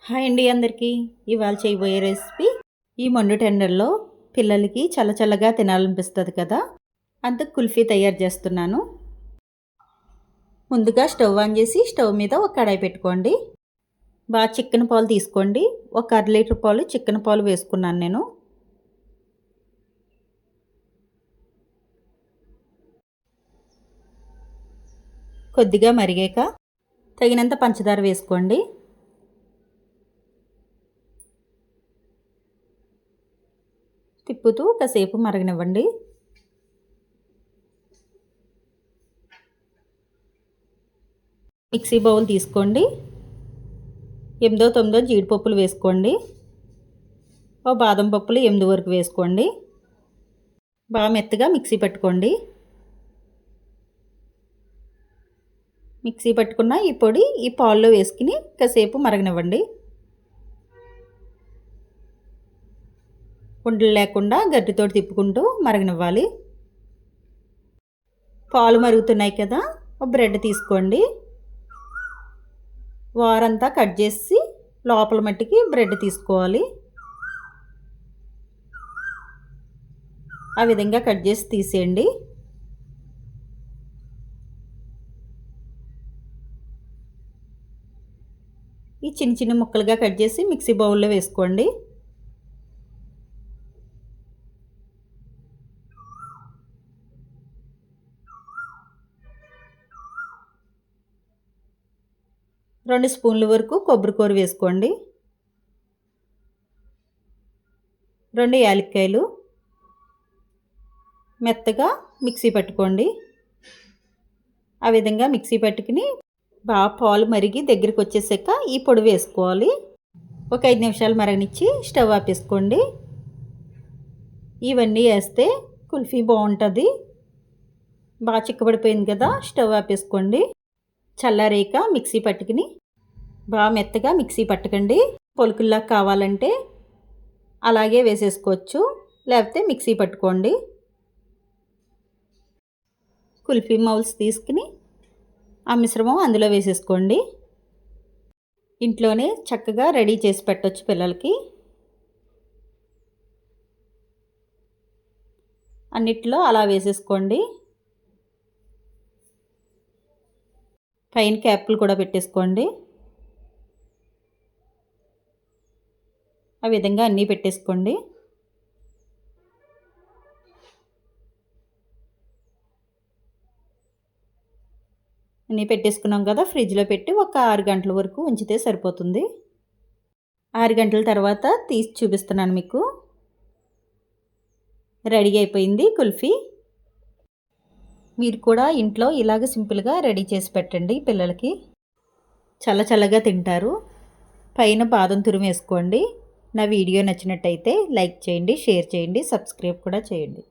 Hi అండి అందరికీ. ఇవాళ చేయబోయే రెసిపీ ఈ మండు టెండర్లో పిల్లలకి చల్లచల్లగా తినాలనిపిస్తుంది కదా, అందుకు కుల్ఫీ తయారు చేస్తున్నాను. ముందుగా స్టవ్ ఆన్ చేసి స్టవ్ మీద ఒక కడాయి పెట్టుకోండి. బాగా చిక్కన పాలు తీసుకోండి. ఒక 1/2 లీటర్ పాలు చిక్కన పాలు వేసుకున్నాను నేను. కొద్దిగా మరిగాక తగినంత పంచదార వేసుకోండి. తిప్పుతూ కాసేపు మరగనివ్వండి. మిక్సీ బౌల్ తీసుకోండి. 8-9 జీడిపప్పులు వేసుకోండి. ఓ బాదం పప్పులు 8 వరకు వేసుకోండి. బాగా మెత్తగా మిక్సీ పట్టుకోండి. మిక్సీ పట్టుకున్న ఈ పొడి ఈ పాల్లో వేసుకుని కాసేపు మరగనివ్వండి. ఉండలు లేకుండా గట్టితో తిప్పుకుంటూ మరగనివ్వాలి. పాలు మరుగుతున్నాయి కదా, ఒక బ్రెడ్ తీసుకోండి. వారంతా కట్ చేసి లోపల మట్టికి బ్రెడ్ తీసుకోవాలి. ఆ విధంగా కట్ చేసి తీసేయండి. ఈ చిన్న చిన్న ముక్కలుగా కట్ చేసి మిక్సీ బౌల్లో వేసుకోండి. రెండు స్పూన్ల వరకు కొబ్బరికూర వేసుకోండి. 2 యాలక్కాయలు మెత్తగా మిక్సీ పట్టుకోండి. ఆ విధంగా మిక్సీ పట్టుకుని బాగా పాలు మరిగి దగ్గరికి వచ్చేసాక ఈ పొడి వేసుకోవాలి. ఒక 5 నిమిషాలు మరగనిచ్చి స్టవ్ ఆపేసుకోండి. ఇవన్నీ వేస్తే కుల్ఫీ బాగుంటుంది. బాగా చిక్కబడిపోయింది కదా, స్టవ్ ఆపేసుకోండి. చల్లారేక మిక్సీ పట్టుకుని బాగా మెత్తగా మిక్సీ పట్టకండి. పొలుకుల్లా కావాలంటే అలాగే వేసేసుకోవచ్చు, లేకపోతే మిక్సీ పట్టుకోండి. కుల్ఫీ మౌల్స్ తీసుకుని ఆ మిశ్రమం అందులో వేసేసుకోండి. ఇంట్లోనే చక్కగా రెడీ చేసి పెట్టవచ్చు పిల్లలకి. అన్నిట్లో అలా వేసేసుకోండి. పైన క్యాప్లు కూడా పెట్టేసుకోండి. ఆ విధంగా అన్నీ పెట్టేసుకోండి. అన్నీ పెట్టేసుకున్నాం కదా, ఫ్రిడ్జ్లో పెట్టి ఒక 6 గంటల వరకు ఉంచితే సరిపోతుంది. 6 గంటల తర్వాత తీసి చూపిస్తున్నాను మీకు. రెడీ అయిపోయింది కుల్ఫీ. మీరు కూడా ఇంట్లో ఇలాగ సింపుల్గా రెడీ చేసి పెట్టండి పిల్లలకి. చల్లగా తింటారు. పైన బాదం తురుము వేసుకోండి. నా వీడియో నచ్చినట్టయితే లైక్ చేయండి, షేర్ చేయండి, సబ్స్క్రైబ్ కూడా చేయండి.